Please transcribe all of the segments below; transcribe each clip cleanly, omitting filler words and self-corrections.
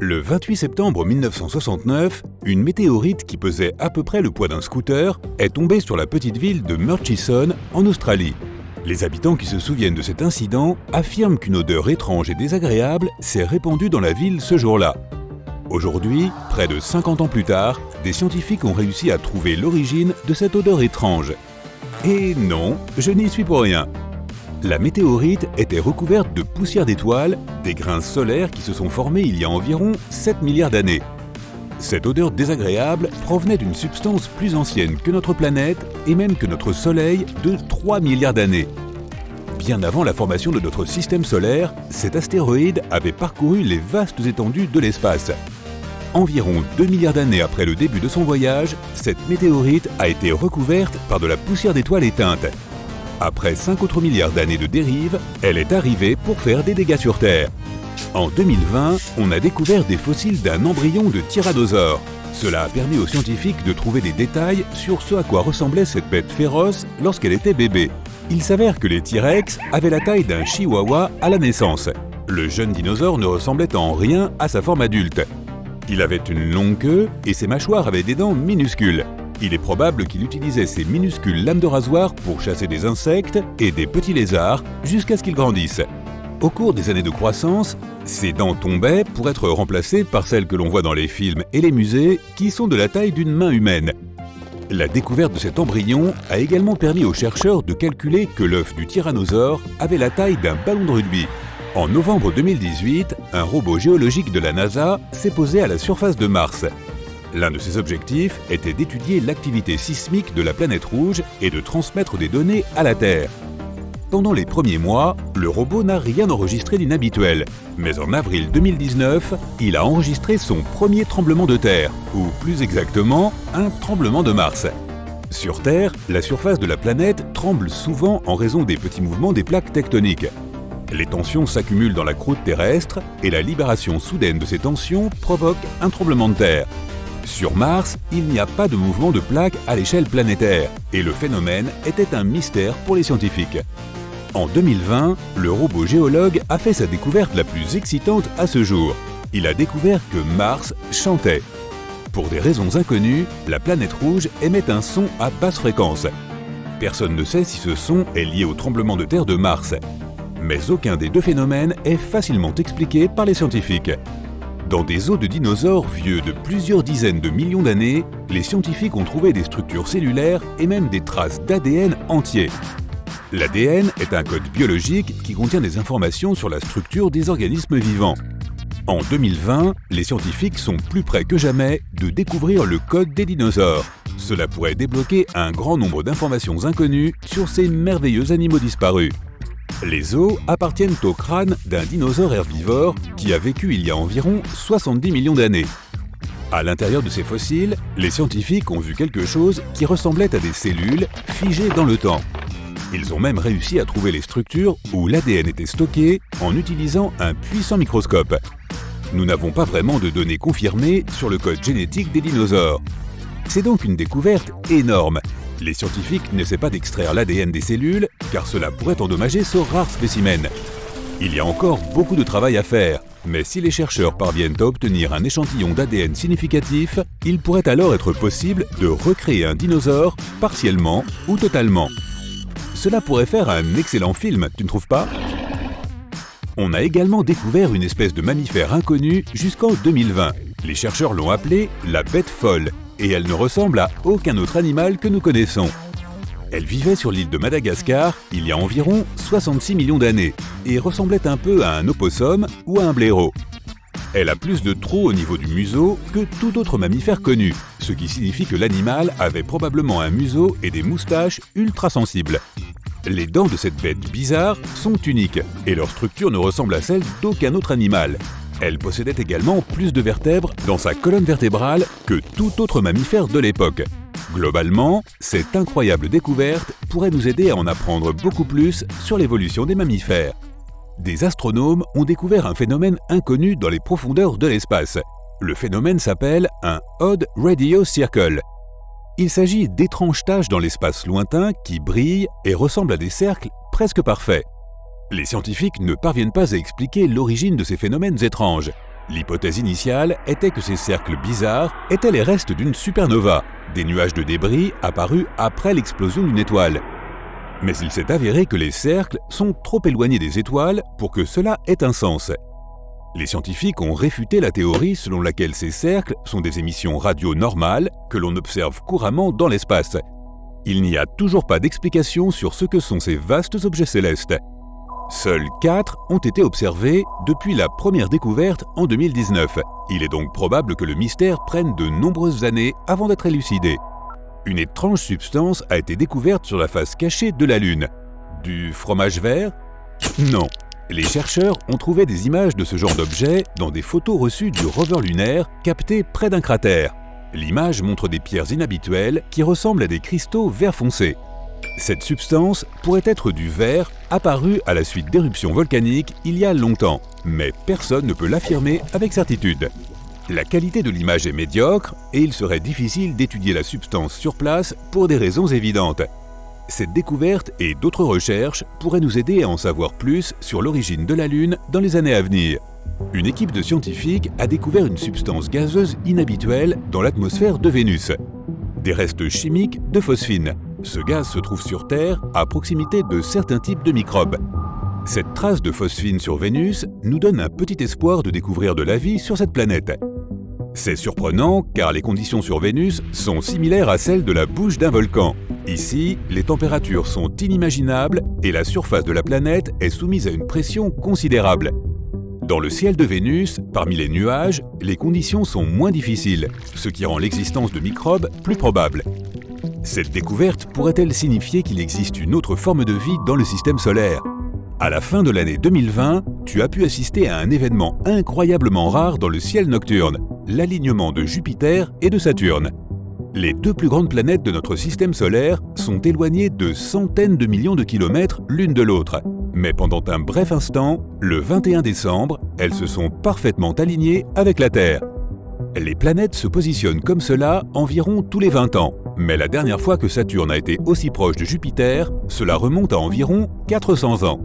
Le 28 septembre 1969, une météorite qui pesait à peu près le poids d'un scooter est tombée sur la petite ville de Murchison, en Australie. Les habitants qui se souviennent de cet incident affirment qu'une odeur étrange et désagréable s'est répandue dans la ville ce jour-là. Aujourd'hui, près de 50 ans plus tard, des scientifiques ont réussi à trouver l'origine de cette odeur étrange. Et non, je n'y suis pour rien. La météorite était recouverte de poussière d'étoiles, des grains solaires qui se sont formés il y a environ 7 milliards d'années. Cette odeur désagréable provenait d'une substance plus ancienne que notre planète et même que notre Soleil de 3 milliards d'années. Bien avant la formation de notre système solaire, cet astéroïde avait parcouru les vastes étendues de l'espace. Environ 2 milliards d'années après le début de son voyage, cette météorite a été recouverte par de la poussière d'étoiles éteintes. Après 5 autres milliards d'années de dérive, elle est arrivée pour faire des dégâts sur Terre. En 2020, on a découvert des fossiles d'un embryon de tyrannosaure. Cela a permis aux scientifiques de trouver des détails sur ce à quoi ressemblait cette bête féroce lorsqu'elle était bébé. Il s'avère que les T-Rex avaient la taille d'un chihuahua à la naissance. Le jeune dinosaure ne ressemblait en rien à sa forme adulte. Il avait une longue queue et ses mâchoires avaient des dents minuscules. Il est probable qu'il utilisait ses minuscules lames de rasoir pour chasser des insectes et des petits lézards jusqu'à ce qu'ils grandissent. Au cours des années de croissance, ses dents tombaient pour être remplacées par celles que l'on voit dans les films et les musées qui sont de la taille d'une main humaine. La découverte de cet embryon a également permis aux chercheurs de calculer que l'œuf du tyrannosaure avait la taille d'un ballon de rugby. En novembre 2018, un robot géologique de la NASA s'est posé à la surface de Mars. L'un de ses objectifs était d'étudier l'activité sismique de la planète rouge et de transmettre des données à la Terre. Pendant les premiers mois, le robot n'a rien enregistré d'inhabituel. Mais en avril 2019, il a enregistré son premier tremblement de terre, ou plus exactement, un tremblement de Mars. Sur Terre, la surface de la planète tremble souvent en raison des petits mouvements des plaques tectoniques. Les tensions s'accumulent dans la croûte terrestre et la libération soudaine de ces tensions provoque un tremblement de terre. Sur Mars, il n'y a pas de mouvement de plaques à l'échelle planétaire, et le phénomène était un mystère pour les scientifiques. En 2020, le robot géologue a fait sa découverte la plus excitante à ce jour. Il a découvert que Mars chantait. Pour des raisons inconnues, la planète rouge émet un son à basse fréquence. Personne ne sait si ce son est lié au tremblement de terre de Mars. Mais aucun des deux phénomènes est facilement expliqué par les scientifiques. Dans des os de dinosaures vieux de plusieurs dizaines de millions d'années, les scientifiques ont trouvé des structures cellulaires et même des traces d'ADN entiers. L'ADN est un code biologique qui contient des informations sur la structure des organismes vivants. En 2020, les scientifiques sont plus près que jamais de découvrir le code des dinosaures. Cela pourrait débloquer un grand nombre d'informations inconnues sur ces merveilleux animaux disparus. Les os appartiennent au crâne d'un dinosaure herbivore qui a vécu il y a environ 70 millions d'années. À l'intérieur de ces fossiles, les scientifiques ont vu quelque chose qui ressemblait à des cellules figées dans le temps. Ils ont même réussi à trouver les structures où l'ADN était stocké en utilisant un puissant microscope. Nous n'avons pas vraiment de données confirmées sur le code génétique des dinosaures. C'est donc une découverte énorme. Les scientifiques n'essaient pas d'extraire l'ADN des cellules, car cela pourrait endommager ce rare spécimen. Il y a encore beaucoup de travail à faire, mais si les chercheurs parviennent à obtenir un échantillon d'ADN significatif, il pourrait alors être possible de recréer un dinosaure partiellement ou totalement. Cela pourrait faire un excellent film, tu ne trouves pas ? On a également découvert une espèce de mammifère inconnu jusqu'en 2020. Les chercheurs l'ont appelée la bête folle, et elle ne ressemble à aucun autre animal que nous connaissons. Elle vivait sur l'île de Madagascar il y a environ 66 millions d'années, et ressemblait un peu à un opossum ou à un blaireau. Elle a plus de trous au niveau du museau que tout autre mammifère connu, ce qui signifie que l'animal avait probablement un museau et des moustaches ultra sensibles. Les dents de cette bête bizarre sont uniques, et leur structure ne ressemble à celle d'aucun autre animal. Elle possédait également plus de vertèbres dans sa colonne vertébrale que tout autre mammifère de l'époque. Globalement, cette incroyable découverte pourrait nous aider à en apprendre beaucoup plus sur l'évolution des mammifères. Des astronomes ont découvert un phénomène inconnu dans les profondeurs de l'espace. Le phénomène s'appelle un Odd Radio Circle. Il s'agit d'étranges taches dans l'espace lointain qui brillent et ressemblent à des cercles presque parfaits. Les scientifiques ne parviennent pas à expliquer l'origine de ces phénomènes étranges. L'hypothèse initiale était que ces cercles bizarres étaient les restes d'une supernova, des nuages de débris apparus après l'explosion d'une étoile. Mais il s'est avéré que les cercles sont trop éloignés des étoiles pour que cela ait un sens. Les scientifiques ont réfuté la théorie selon laquelle ces cercles sont des émissions radio normales que l'on observe couramment dans l'espace. Il n'y a toujours pas d'explication sur ce que sont ces vastes objets célestes. Seuls 4 ont été observés depuis la première découverte en 2019. Il est donc probable que le mystère prenne de nombreuses années avant d'être élucidé. Une étrange substance a été découverte sur la face cachée de la Lune. Du fromage vert? Non. Les chercheurs ont trouvé des images de ce genre d'objet dans des photos reçues du rover lunaire capté près d'un cratère. L'image montre des pierres inhabituelles qui ressemblent à des cristaux vert foncé. Cette substance pourrait être du verre apparu à la suite d'éruptions volcaniques il y a longtemps, mais personne ne peut l'affirmer avec certitude. La qualité de l'image est médiocre et il serait difficile d'étudier la substance sur place pour des raisons évidentes. Cette découverte et d'autres recherches pourraient nous aider à en savoir plus sur l'origine de la Lune dans les années à venir. Une équipe de scientifiques a découvert une substance gazeuse inhabituelle dans l'atmosphère de Vénus. Des restes chimiques de phosphine. Ce gaz se trouve sur Terre à proximité de certains types de microbes. Cette trace de phosphine sur Vénus nous donne un petit espoir de découvrir de la vie sur cette planète. C'est surprenant car les conditions sur Vénus sont similaires à celles de la bouche d'un volcan. Ici, les températures sont inimaginables et la surface de la planète est soumise à une pression considérable. Dans le ciel de Vénus, parmi les nuages, les conditions sont moins difficiles, ce qui rend l'existence de microbes plus probable. Cette découverte pourrait-elle signifier qu'il existe une autre forme de vie dans le système solaire? À la fin de l'année 2020, tu as pu assister à un événement incroyablement rare dans le ciel nocturne, l'alignement de Jupiter et de Saturne. Les 2 plus grandes planètes de notre système solaire sont éloignées de centaines de millions de kilomètres l'une de l'autre. Mais pendant un bref instant, le 21 décembre, elles se sont parfaitement alignées avec la Terre. Les planètes se positionnent comme cela environ tous les 20 ans. Mais la dernière fois que Saturne a été aussi proche de Jupiter, cela remonte à environ 400 ans.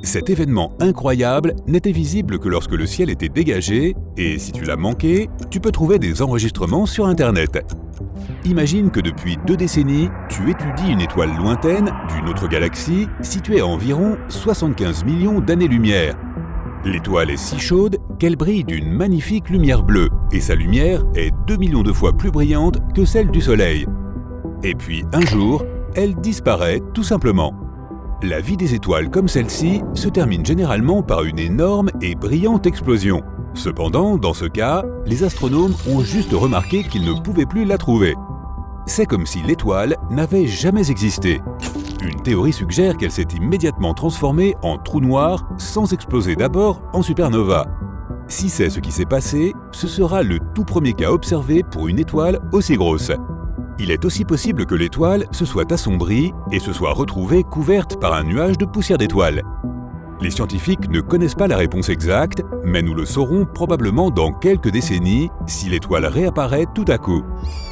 Cet événement incroyable n'était visible que lorsque le ciel était dégagé, et si tu l'as manqué, tu peux trouver des enregistrements sur Internet. Imagine que depuis 2 décennies, tu étudies une étoile lointaine d'une autre galaxie située à environ 75 millions d'années-lumière. L'étoile est si chaude qu'elle brille d'une magnifique lumière bleue, et sa lumière est 2 millions de fois plus brillante que celle du Soleil. Et puis un jour, elle disparaît tout simplement. La vie des étoiles comme celle-ci se termine généralement par une énorme et brillante explosion. Cependant, dans ce cas, les astronomes ont juste remarqué qu'ils ne pouvaient plus la trouver. C'est comme si l'étoile n'avait jamais existé. Une théorie suggère qu'elle s'est immédiatement transformée en trou noir sans exploser d'abord en supernova. Si c'est ce qui s'est passé, ce sera le tout premier cas observé pour une étoile aussi grosse. Il est aussi possible que l'étoile se soit assombrie et se soit retrouvée couverte par un nuage de poussière d'étoiles. Les scientifiques ne connaissent pas la réponse exacte, mais nous le saurons probablement dans quelques décennies si l'étoile réapparaît tout à coup.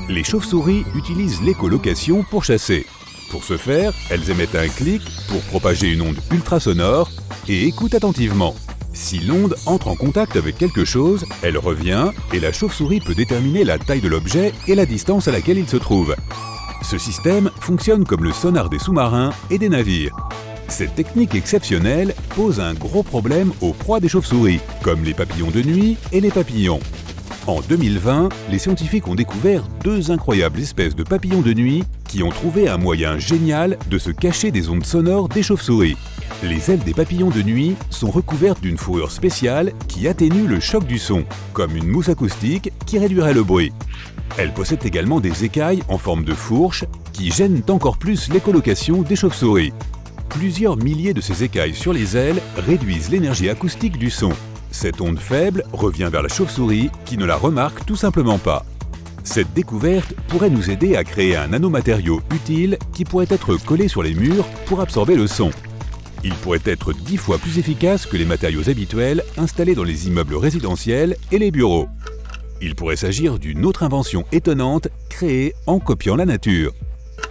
Les chauves-souris utilisent l'écholocation pour chasser. Pour ce faire, elles émettent un clic pour propager une onde ultrasonore et écoutent attentivement. Si l'onde entre en contact avec quelque chose, elle revient et la chauve-souris peut déterminer la taille de l'objet et la distance à laquelle il se trouve. Ce système fonctionne comme le sonar des sous-marins et des navires. Cette technique exceptionnelle pose un gros problème aux proies des chauves-souris, comme les papillons de nuit et les papillons. En 2020, les scientifiques ont découvert 2 incroyables espèces de papillons de nuit qui ont trouvé un moyen génial de se cacher des ondes sonores des chauves-souris. Les ailes des papillons de nuit sont recouvertes d'une fourrure spéciale qui atténue le choc du son, comme une mousse acoustique qui réduirait le bruit. Elles possèdent également des écailles en forme de fourche qui gênent encore plus l'écholocation des chauves-souris. Plusieurs milliers de ces écailles sur les ailes réduisent l'énergie acoustique du son. Cette onde faible revient vers la chauve-souris qui ne la remarque tout simplement pas. Cette découverte pourrait nous aider à créer un nanomatériau utile qui pourrait être collé sur les murs pour absorber le son. Il pourrait être 10 fois plus efficace que les matériaux habituels installés dans les immeubles résidentiels et les bureaux. Il pourrait s'agir d'une autre invention étonnante créée en copiant la nature.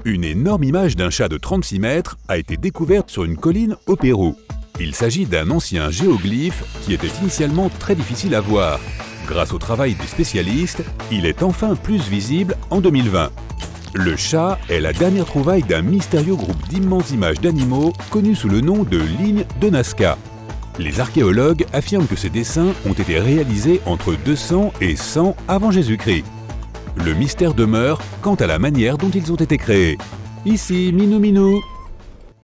Une énorme image d'un chat de 36 mètres a été découverte sur une colline au Pérou. Il s'agit d'un ancien géoglyphe qui était initialement très difficile à voir. Grâce au travail des spécialistes, il est enfin plus visible en 2020. Le chat est la dernière trouvaille d'un mystérieux groupe d'immenses images d'animaux connu sous le nom de lignes de Nazca. Les archéologues affirment que ces dessins ont été réalisés entre 200 et 100 avant Jésus-Christ. Le mystère demeure quant à la manière dont ils ont été créés. Ici, Minou Minou.